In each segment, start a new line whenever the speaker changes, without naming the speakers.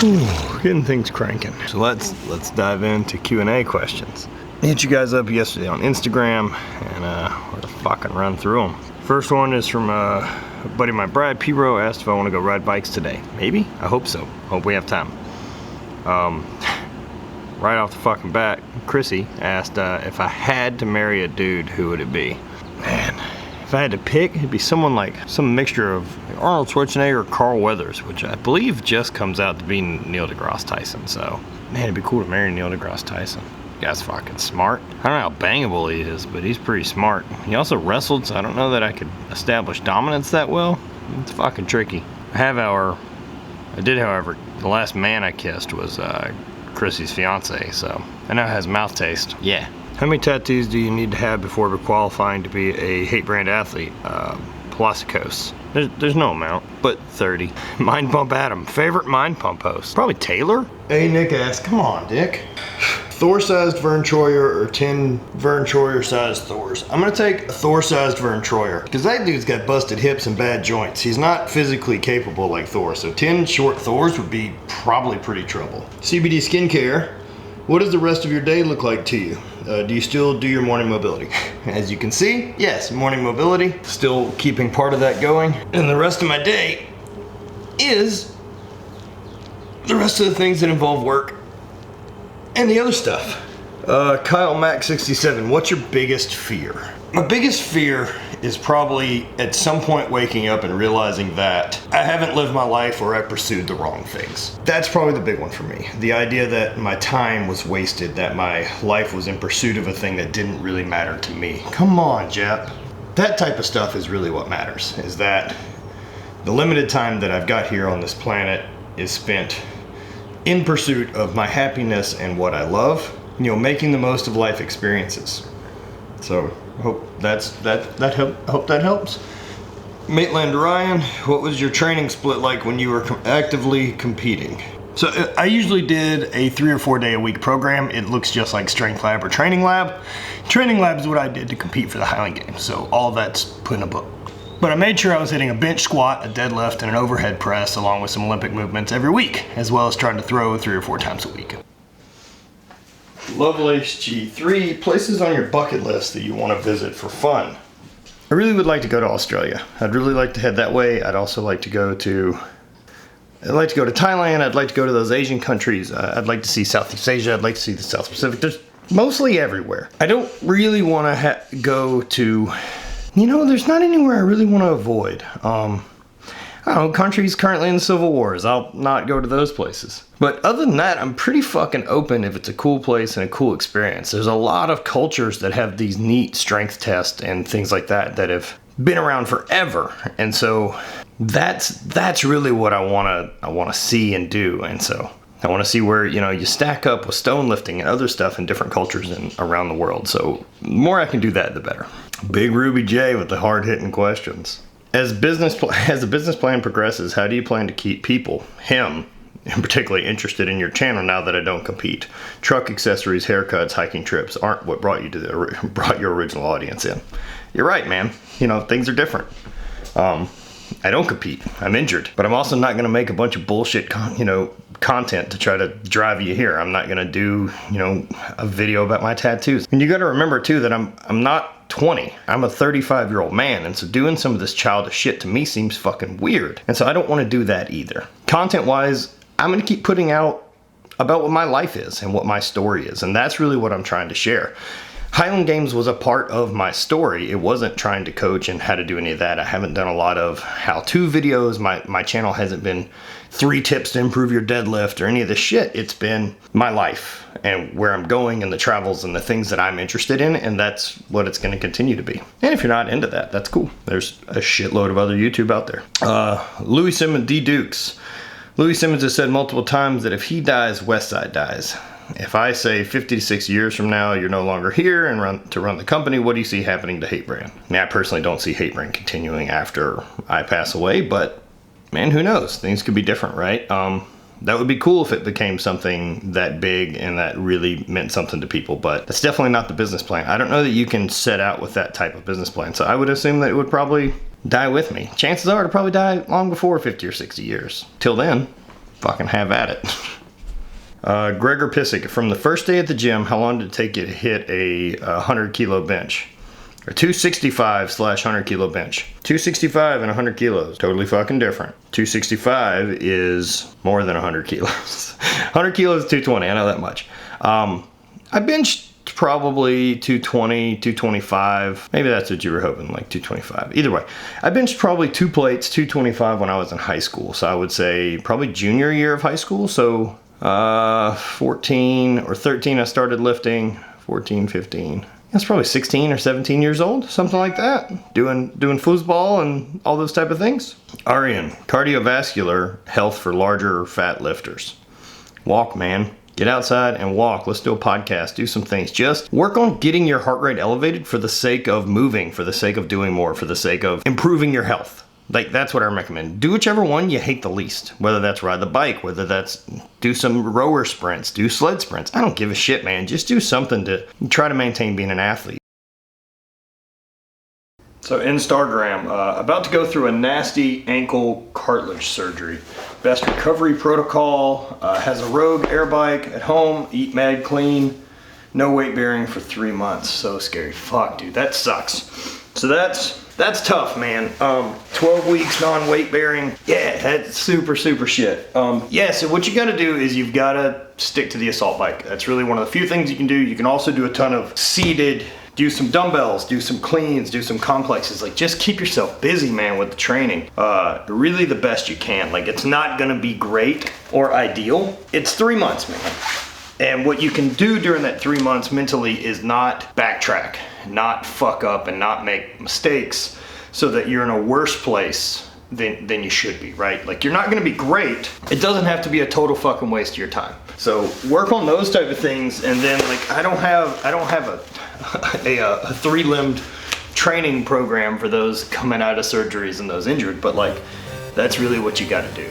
Ooh, getting things cranking. So let's dive into Q&A questions. I hit you guys up yesterday on Instagram, and we're gonna fucking run through them. First one is from a buddy of mine, Brad P-Row, asked if I want to go ride bikes today. Maybe? I hope so. Hope we have time. Right off the fucking bat, Chrissy asked if I had to marry a dude, who would it be? Man, if I had to pick, it'd be someone like some mixture of Arnold Schwarzenegger or Carl Weathers, which I believe just comes out to be Neil deGrasse Tyson. So, man, it'd be cool to marry Neil deGrasse Tyson. The guy's fucking smart. I don't know how bangable he is, but he's pretty smart. He also wrestled, so I don't know that I could establish dominance that well. It's fucking tricky. I did, however, the last man I kissed was Chrissy's fiance, so I know it has mouth taste. Yeah. How many tattoos do you need to have before qualifying to be a hate brand athlete? Plasticos. There's no amount, but 30. Mind Pump Adam. Favorite Mind Pump host? Probably Taylor. Hey, Nick asked, come on, Dick. Thor-sized Vern Troyer or 10 Vern Troyer-sized Thors? I'm gonna take a Thor-sized Vern Troyer, because that dude's got busted hips and bad joints. He's not physically capable like Thor, so 10 short Thors would be probably pretty trouble. CBD Skincare. What does the rest of your day look like to you? Do you still do your morning mobility? As you can see, yes, morning mobility. Still keeping part of that going. And the rest of my day is the rest of the things that involve work and the other stuff. Kyle Mac 67, what's your biggest fear? My biggest fear is probably at some point waking up and realizing that I haven't lived my life or I pursued the wrong things. That's probably the big one for me. The idea that my time was wasted, that my life was in pursuit of a thing that didn't really matter to me. Come on, Jep. That type of stuff is really what matters, is that the limited time that I've got here on this planet is spent in pursuit of my happiness and what I love, making the most of life experiences. So, hope that helps. Maitland Ryan, what was your training split like when you were actively competing? So I usually did a 3 or 4 day a week program. It looks just like strength lab or training lab. Training lab is what I did to compete for the Highland Games, so all that's put in a book. But I made sure I was hitting a bench squat, a deadlift, and an overhead press along with some Olympic movements every week, as well as trying to throw 3 or 4 times a week. Lovelace G3, places on your bucket list that you want to visit for fun. I really would like to go to Australia. I'd really like to head that way. I'd also like to go to Thailand. I'd like to go to those Asian countries. I'd like to see Southeast Asia. I'd like to see the South Pacific. There's mostly everywhere. I don't really want to go to, there's not anywhere I really want to avoid. I don't know, countries currently in civil wars. I'll not go to those places. But other than that, I'm pretty fucking open if it's a cool place and a cool experience. There's a lot of cultures that have these neat strength tests and things like that that have been around forever. And so that's really what I want to see and do. And so I want to see where, you stack up with stone lifting and other stuff in different cultures and around the world. So the more I can do that, the better. Big Ruby J with the hard-hitting questions. As the business plan progresses, how do you plan to keep people, him, in particularly interested in your channel now that I don't compete? Truck accessories, haircuts, hiking trips aren't what brought your original audience in. You're right, man. Things are different. I don't compete. I'm injured, but I'm also not going to make a bunch of bullshit, content to try to drive you here. I'm not going to do, a video about my tattoos. And you got to remember too that I'm not 20. I'm a 35-year-old man, and so doing some of this childish shit to me seems fucking weird. And so I don't want to do that either. Content-wise, I'm going to keep putting out about what my life is and what my story is, and that's really what I'm trying to share. Highland Games was a part of my story. It wasn't trying to coach and how to do any of that. I haven't done a lot of how-to videos. My channel hasn't been 3 tips to improve your deadlift or any of this shit. It's been my life and where I'm going and the travels and the things that I'm interested in, and that's what it's going to continue to be. And if you're not into that, that's cool. There's a shitload of other YouTube out there. Louis Simmons, D. Dukes. Louis Simmons has said multiple times that if he dies, Westside dies. If I say 50 to 60 years from now, you're no longer here and run the company, what do you see happening to Hate Brand? I mean, I personally don't see Hate Brand continuing after I pass away, but man, who knows? Things could be different, right? That would be cool if it became something that big and that really meant something to people, but that's definitely not the business plan. I don't know that you can set out with that type of business plan, so I would assume that it would probably die with me. Chances are it'll probably die long before 50 or 60 years. Till then, fucking have at it. Gregor Pissick, from the first day at the gym, how long did it take you to hit a 100 kilo bench? Or 265/100 kilo bench. 265 and 100 kilos, totally fucking different. 265 is more than 100 kilos. 100 kilos is 220, I know that much. I benched probably 220, 225. Maybe that's what you were hoping, like 225. Either way, I benched probably 2 plates, 225 when I was in high school. So I would say probably junior year of high school. So 14 or 13 I started lifting, 14, 15. That's probably 16 or 17 years old, something like that. Doing foosball and all those type of things. Arian, cardiovascular health for larger fat lifters. Walk, man. Get outside and walk. Let's do a podcast, do some things. Just work on getting your heart rate elevated for the sake of moving, for the sake of doing more, for the sake of improving your health. Like, that's what I recommend. Do whichever one you hate the least. Whether that's ride the bike, whether that's do some rower sprints, do sled sprints. I don't give a shit, man. Just do something to try to maintain being an athlete. So Instagram, about to go through a nasty ankle cartilage surgery. Best recovery protocol, has a Rogue air bike at home, eat mad clean, no weight bearing for 3 months. So scary. Fuck, dude, that sucks. So that's tough, man. 12 weeks non-weight bearing. Yeah, that's super shit. Yeah, so what you gotta do is you've gotta stick to the assault bike. That's really one of the few things you can do. You can also do a ton of seated, do some dumbbells, do some cleans, do some complexes. Like, just keep yourself busy, man, with the training. Really the best you can. Like, it's not gonna be great or ideal. It's 3 months, man. And what you can do during that 3 months mentally is not backtrack, not fuck up and not make mistakes so that you're in a worse place than you should be, right? Like, you're not gonna be great. It doesn't have to be a total fucking waste of your time. So work on those type of things, and then, like, I don't have a 3-limbed training program for those coming out of surgeries and those injured, but like, that's really what you gotta do.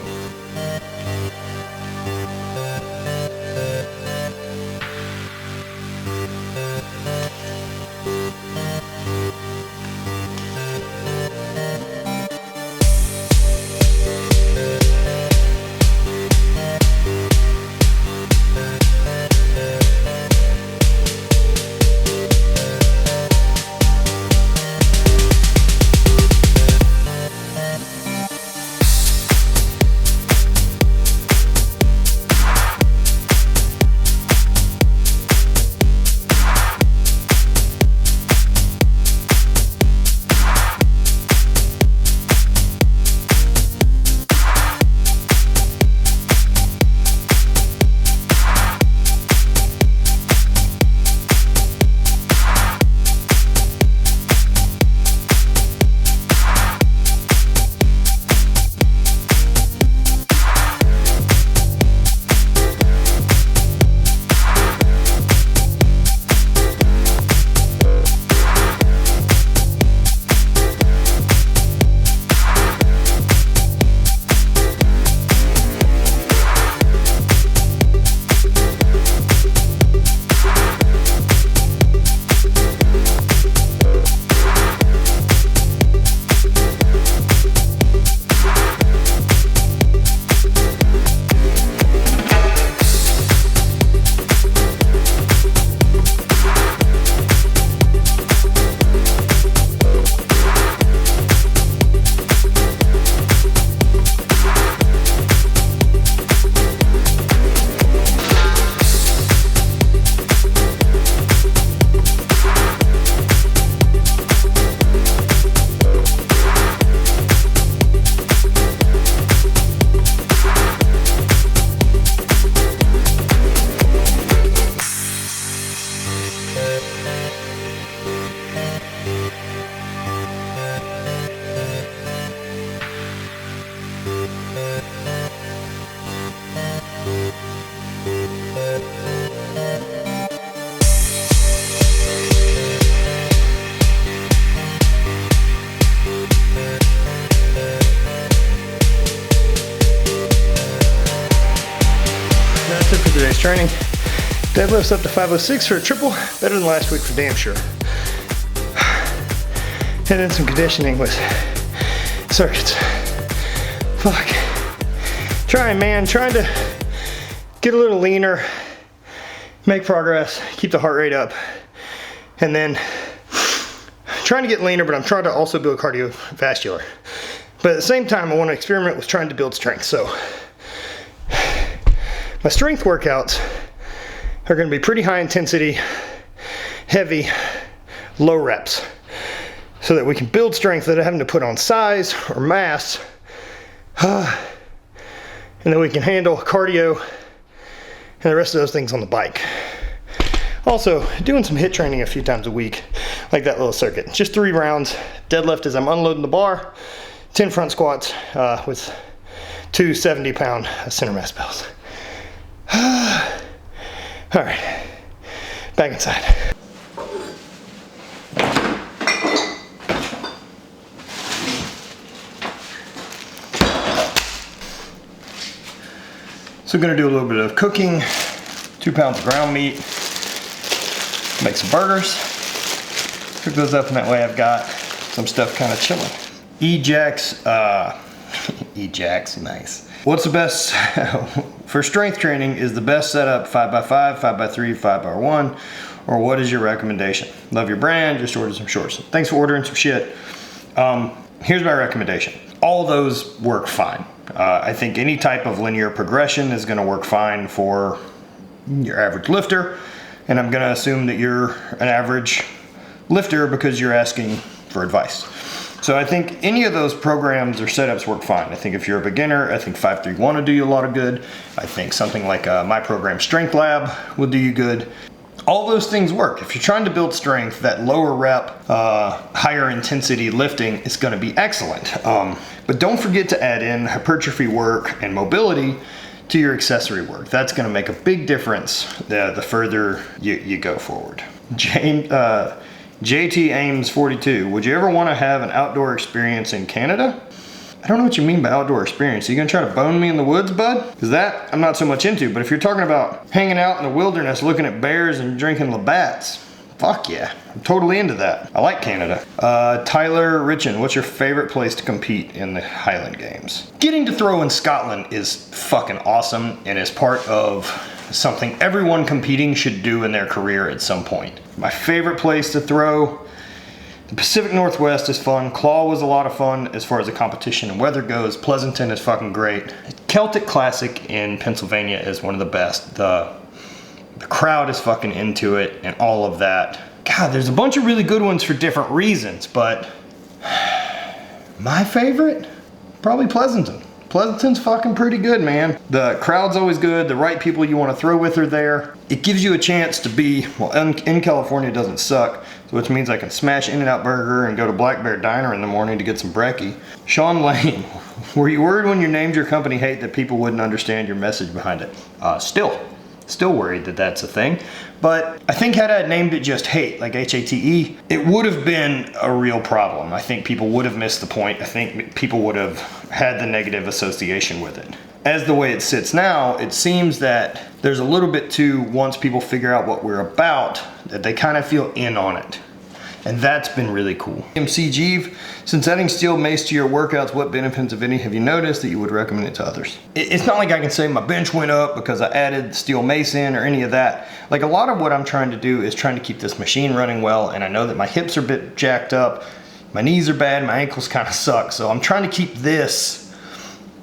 today's training. Deadlifts up to 506 for a triple, better than last week for damn sure. Hit in some conditioning with circuits. Fuck. Trying to get a little leaner, make progress, keep the heart rate up, and then trying to get leaner, but I'm trying to also build cardiovascular. But at the same time, I want to experiment with trying to build strength. So my strength workouts are going to be pretty high intensity, heavy, low reps, so that we can build strength without having to put on size or mass, and then we can handle cardio and the rest of those things on the bike. Also, doing some HIIT training a few times a week, like that little circuit. Just 3 rounds, deadlift as I'm unloading the bar, 10 front squats with 2 70-pound center mass bells. All right, back inside. So I'm gonna do a little bit of cooking, 2 pounds of ground meat, make some burgers, cook those up, and that way I've got some stuff kind of chilling. EJAX, EJAX, nice. What's the best, for strength training, is the best setup 5x5, 5x3, 5x1, or what is your recommendation? Love your brand, just ordered some shorts. Thanks for ordering some shit. Here's my recommendation. All those work fine. I think any type of linear progression is gonna work fine for your average lifter, and I'm gonna assume that you're an average lifter because you're asking for advice. So I think any of those programs or setups work fine. I think if you're a beginner, I think 531 will do you a lot of good. I think something like my program Strength Lab will do you good. All those things work. If you're trying to build strength, that lower rep, higher intensity lifting is gonna be excellent. But don't forget to add in hypertrophy work and mobility to your accessory work. That's gonna make a big difference the further you go forward. JT Ames 42, would you ever wanna have an outdoor experience in Canada? I don't know what you mean by outdoor experience. Are you gonna try to bone me in the woods, bud? Because that I'm not so much into, but if you're talking about hanging out in the wilderness, looking at bears and drinking Labatt's, fuck yeah, I'm totally into that. I like Canada. Tyler Richin, what's your favorite place to compete in the Highland Games? Getting to throw in Scotland is fucking awesome and is part of something everyone competing should do in their career at some point. My favorite place to throw, the Pacific Northwest is fun. Claw was a lot of fun as far as the competition and weather goes. Pleasanton is fucking great. Celtic Classic in Pennsylvania is one of the best. The crowd is fucking into it and all of that. God, there's a bunch of really good ones for different reasons, but my favorite? Probably Pleasanton. Pleasanton's fucking pretty good, man. The crowd's always good. The right people you want to throw with are there. It gives you a chance to be, well, in California it doesn't suck, so which means I can smash In-N-Out Burger and go to Black Bear Diner in the morning to get some brekkie. Sean Lane, were you worried when you named your company HVIII that people wouldn't understand your message behind it? Still worried that that's a thing. But I think had I named it just HVIII, like HATE, it would have been a real problem. I think people would have missed the point. I think people would have had the negative association with it. As the way it sits now, it seems that there's a little bit to, once people figure out what we're about, that they kind of feel in on it. And that's been really cool. MC Jeeve, since adding steel mace to your workouts, what benefits, if any, have you noticed that you would recommend it to others? It's not like I can say my bench went up because I added steel mace in or any of that. Like, a lot of what I'm trying to do is trying to keep this machine running well, and I know that my hips are a bit jacked up, my knees are bad, my ankles kind of suck, so I'm trying to keep this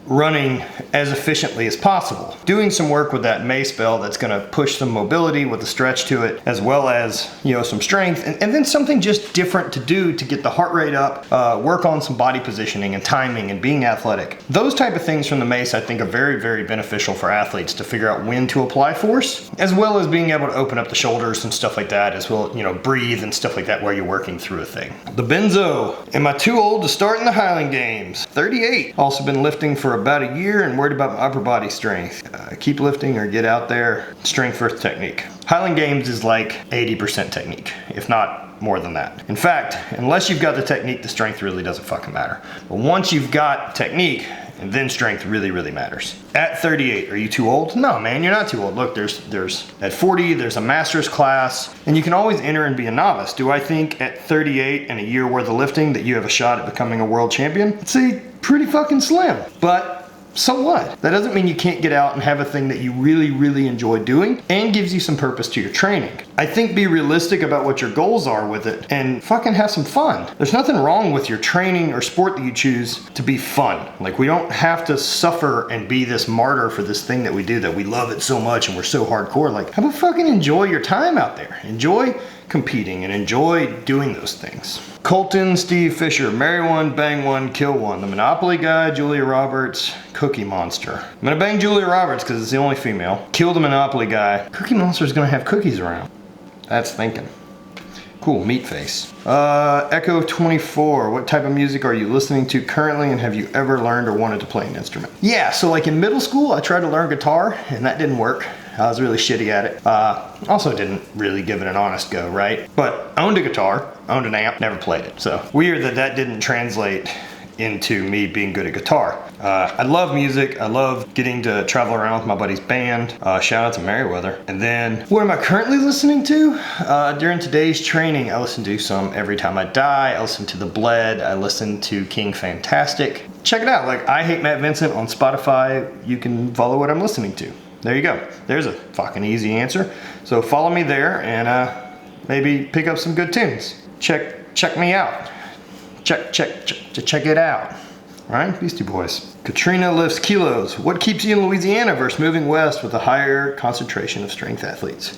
running as efficiently as possible. Doing some work with that mace bell that's gonna push some mobility with a stretch to it, as well as, you know, some strength, and then something just different to do to get the heart rate up, work on some body positioning and timing and being athletic. Those type of things from the mace I think are very, very beneficial for athletes to figure out when to apply force, as well as being able to open up the shoulders and stuff like that, as well, you know, breathe and stuff like that while you're working through a thing. The Benzo, am I too old to start in the Highland Games? 38. Also been lifting for about a year and worried about my upper body strength. Keep lifting or get out there. Strength first technique. Highland Games is like 80% technique, if not more than that. In fact, unless you've got the technique, the strength really doesn't fucking matter. But once you've got technique, and then strength really, really matters. At 38, are you too old? No, man, you're not too old. Look, there's at 40, there's a master's class, and you can always enter and be a novice. Do I think at 38 and a year worth of lifting that you have a shot at becoming a world champion? I'd say pretty fucking slim. But So what? That doesn't mean you can't get out and have a thing that you really, really enjoy doing and gives you some purpose to your training. I think be realistic about what your goals are with it and fucking have some fun. There's nothing wrong with your training or sport that you choose to be fun. Like, we don't have to suffer and be this martyr for this thing that we do, that we love it so much and we're so hardcore. Like, how about fucking enjoy your time out there? Enjoy competing and enjoy doing those things. Colton, Steve Fisher, marry one, bang one, kill one. The Monopoly guy, Julia Roberts, Cookie Monster. I'm gonna bang Julia Roberts because it's the only female. Kill the Monopoly guy. Cookie Monster's gonna have cookies around. That's thinking. Cool, meat face. Echo 24, what type of music are you listening to currently, and have you ever learned or wanted to play an instrument? Yeah, so like in middle school, I tried to learn guitar and that didn't work. I was really shitty at it. Also didn't really give it an honest go, right? But owned a guitar, owned an amp, never played it. So weird that that didn't translate into me being good at guitar. I love music. I love getting to travel around with my buddy's band. Shout out to Merriweather. And then what am I currently listening to? During today's training, I listen to some Every Time I Die. I listen to The Bled. I listen to King Fantastic. Check it out. Like, I Hate Matt Vincent on Spotify. You can follow what I'm listening to. There you go. There's a fucking easy answer. So follow me there and maybe pick up some good tunes. Check me out. Check it out. All right, Beastie Boys. Katrina lifts kilos. What keeps you in Louisiana versus moving west with a higher concentration of strength athletes?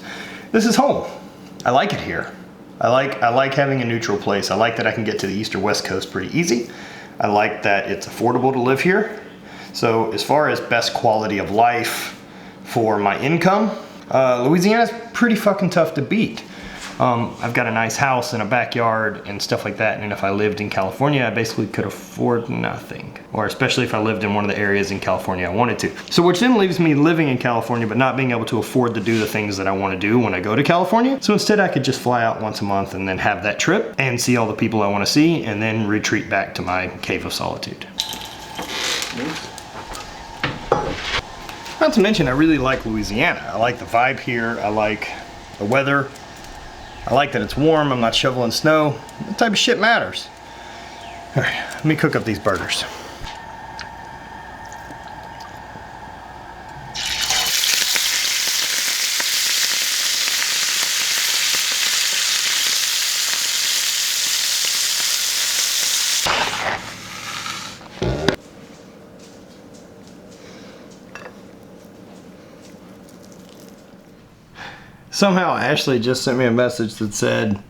This is home. I like it here. I like having a neutral place. I like that I can get to the east or west coast pretty easy. I like that it's affordable to live here. So as far as best quality of life for my income, Louisiana's pretty fucking tough to beat. I've got a nice house and a backyard and stuff like that, and if I lived in California, I basically could afford nothing. Or especially if I lived in one of the areas in California I wanted to. So which then leaves me living in California but not being able to afford to do the things that I want to do when I go to California. So instead I could just fly out once a month and then have that trip and see all the people I want to see and then retreat back to my cave of solitude. Not to mention, I really like Louisiana. I like the vibe here. I like the weather. I like that it's warm. I'm not shoveling snow. That type of shit matters. All right, let me cook up these burgers. Somehow Ashley just sent me a message that said,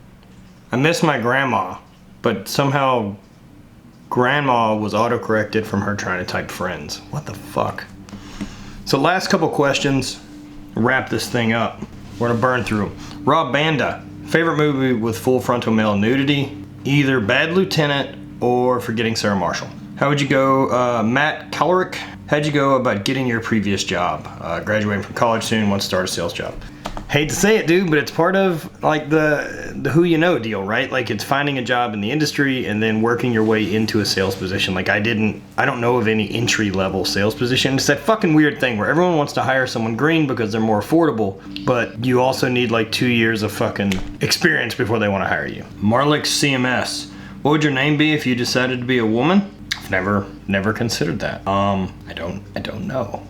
I miss my grandma, but somehow grandma was autocorrected from her trying to type friends. What the fuck? So last couple questions, wrap this thing up. We're gonna burn through them. Rob Banda, favorite movie with full frontal male nudity? Either Bad Lieutenant or Forgetting Sarah Marshall. How would you go, Matt Calrick? How'd you go about getting your previous job? Graduating from college soon, want to start a sales job. Hate to say it, dude, but it's part of like the who you know deal, right? Like, it's finding a job in the industry and then working your way into a sales position. Like, I don't know of any entry level sales position. It's that fucking weird thing where everyone wants to hire someone green because they're more affordable, but you also need like 2 years of fucking experience before they want to hire you. Marlix CMS, what would your name be if you decided to be a woman? I've never considered that. I don't know.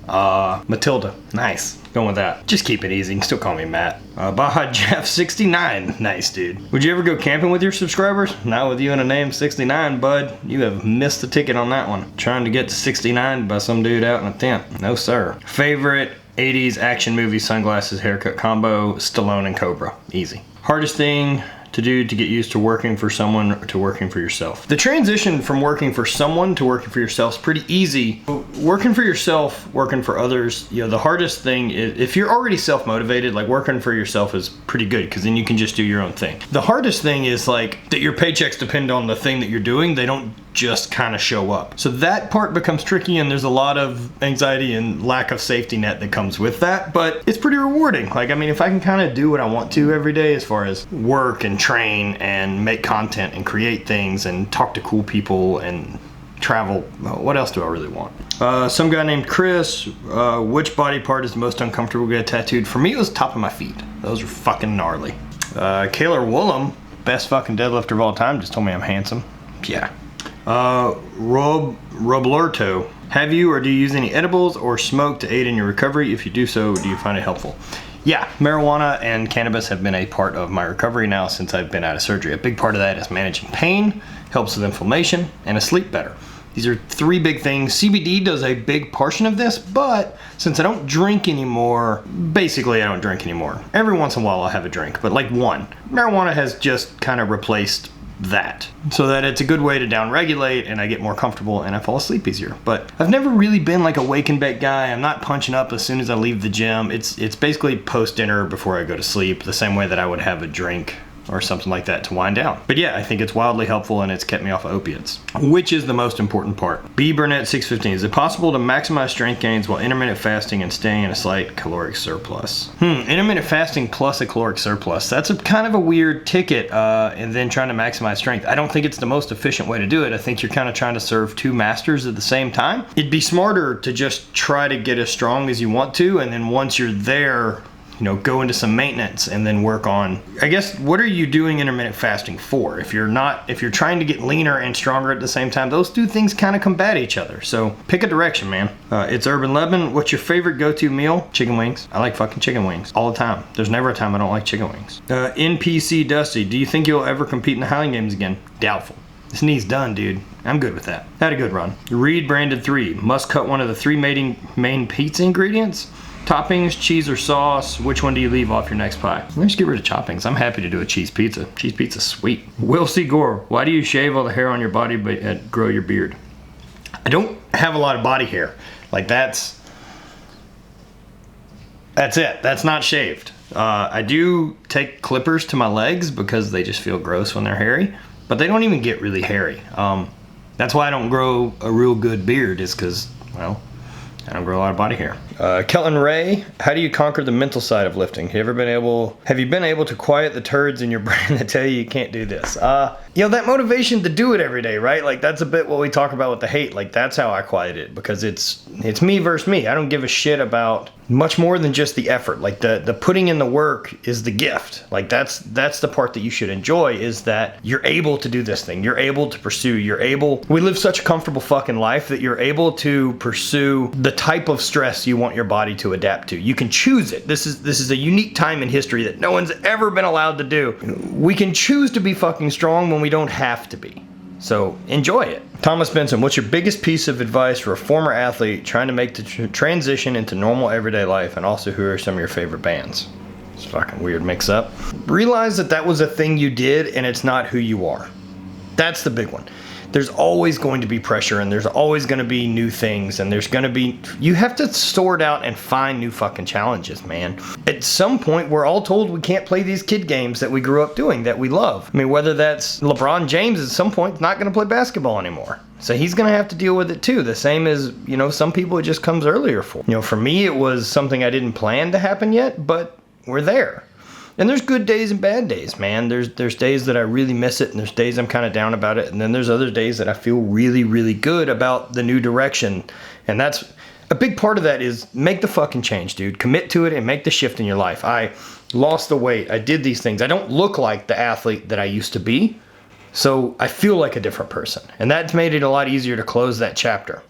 Matilda, nice. Going with that. Just keep it easy. You can still call me Matt. Baja Jeff 69, nice dude. Would you ever go camping with your subscribers? Not with you and a name 69, bud. You have missed the ticket on that one. Trying to get to 69 by some dude out in a tent. No sir. Favorite 80s action movie sunglasses haircut combo? Stallone and Cobra. Easy. Hardest thing to do to get used to working for someone to working for yourself? The transition from working for someone to working for yourself is pretty easy. Working for yourself, working for others, you know, the hardest thing is, if you're already self-motivated, like working for yourself is pretty good because then you can just do your own thing. The hardest thing is like that your paychecks depend on the thing that you're doing. They don't just kind of show up. So that part becomes tricky, and there's a lot of anxiety and lack of safety net that comes with that, but it's pretty rewarding. Like, I mean, if I can kind of do what I want to every day as far as work and train and make content and create things and talk to cool people and travel, what else do I really want? Some guy named Chris, which body part is the most uncomfortable to get tattooed? For me, it was the top of my feet. Those are fucking gnarly. Kaylor Woolham, best fucking deadlifter of all time, just told me I'm handsome. Yeah. Roblerto, Have you or do you use any edibles or smoke to aid in your recovery? If you do so, do you find it helpful? Yeah, marijuana and cannabis have been a part of my recovery now since I've been out of surgery. A big part of that is managing pain, helps with inflammation, and to sleep better. These are 3 big things. CBD does a big portion of this, but since I don't drink anymore, basically I don't drink anymore. Every once in a while I'll have a drink, but like one. Marijuana has just kind of replaced that, so that it's a good way to downregulate and I get more comfortable and I fall asleep easier. But I've never really been like a wake in bed guy. I'm not punching up as soon as I leave the gym. It's basically post dinner before I go to sleep, the same way that I would have a drink or something like that to wind down. But yeah, I think it's wildly helpful and it's kept me off of opiates, which is the most important part. B Burnett 615, is it possible to maximize strength gains while intermittent fasting and staying in a slight caloric surplus? Intermittent fasting plus a caloric surplus. That's a kind of a weird ticket, and then trying to maximize strength. I don't think it's the most efficient way to do it. I think you're kind of trying to serve 2 masters at the same time. It'd be smarter to just try to get as strong as you want to, and then once you're there, you know, go into some maintenance and then work on, I guess, what are you doing intermittent fasting for? If you're trying to get leaner and stronger at the same time, those 2 things kind of combat each other. So pick a direction, man. It's Urban Lemon. What's your favorite go-to meal? Chicken wings. I like fucking chicken wings all the time. There's never a time I don't like chicken wings. NPC Dusty, do you think you'll ever compete in the Highland Games again? Doubtful. This knee's done, dude. I'm good with that. Had a good run. Reed Branded 3, must cut one of the 3 main pizza ingredients. Toppings, cheese or sauce, which one do you leave off your next pie? Let's just get rid of toppings. I'm happy to do a cheese pizza. Cheese pizza's sweet. Will C. Gore, why do you shave all the hair on your body but grow your beard? I don't have a lot of body hair. Like that's it. That's not shaved. I do take clippers to my legs because they just feel gross when they're hairy, but they don't even get really hairy. That's why I don't grow a real good beard, is because, well, I don't grow a lot of body hair. Kelton Ray, how do you conquer the mental side of lifting? Have you been able to quiet the turds in your brain that tell you can't do this? You know, that motivation to do it every day, right? Like that's a bit what we talk about with the hate. Like that's how I quiet it, because it's me versus me. I don't give a shit about much more than just the effort. Like the putting in the work is the gift. Like that's the part that you should enjoy, is that you're able to do this thing. You're able to pursue. We live such a comfortable fucking life that you're able to pursue the type of stress you want your body to adapt to. You can choose it. This is a unique time in history that no one's ever been allowed to do. We can choose to be fucking strong when we don't have to be. So enjoy it. Thomas Benson, what's your biggest piece of advice for a former athlete trying to make the transition into normal everyday life, and also who are some of your favorite bands? It's a fucking weird mix up. Realize that was a thing you did and it's not who you are. That's the big one. There's always going to be pressure, and there's always going to be new things, and you have to sort out and find new fucking challenges, man. At some point, we're all told we can't play these kid games that we grew up doing, that we love. I mean, whether that's LeBron James at some point not going to play basketball anymore. So he's going to have to deal with it too. The same as, you know, some people it just comes earlier for. You know, for me, it was something I didn't plan to happen yet, but we're there. And there's good days and bad days, man. There's days that I really miss it, and there's days I'm kind of down about it, and then there's other days that I feel really, really good about the new direction. And that's a big part of that, is make the fucking change, dude. Commit to it and make the shift in your life. I lost the weight. I did these things. I don't look like the athlete that I used to be, so I feel like a different person. And that's made it a lot easier to close that chapter.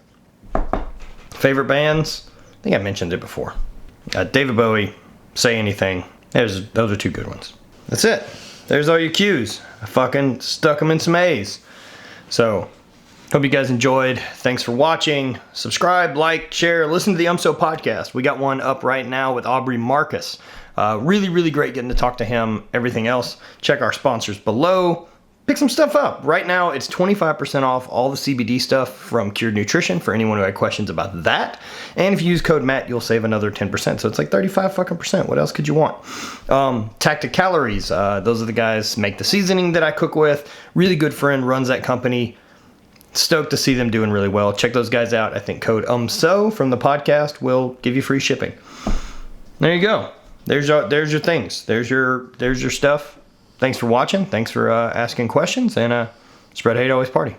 Favorite bands? I think I mentioned it before. David Bowie, Say Anything. Those are 2 good ones. That's it. There's all your cues. I fucking stuck them in some A's. So, hope you guys enjoyed. Thanks for watching. Subscribe, like, share, listen to the UMSO podcast. We got one up right now with Aubrey Marcus. Really, really great getting to talk to him. Everything else, check our sponsors below. Pick some stuff up. Right now, it's 25% off all the CBD stuff from Cured Nutrition for anyone who had questions about that. And if you use code Matt, you'll save another 10%. So it's like 35 fucking percent. What else could you want? Tactic Calories. Those are the guys make the seasoning that I cook with. Really good friend, runs that company. Stoked to see them doing really well. Check those guys out. I think code UMSO from the podcast will give you free shipping. There you go. There's your things. There's your stuff. Thanks for watching. Thanks for asking questions, and spread hate, always party.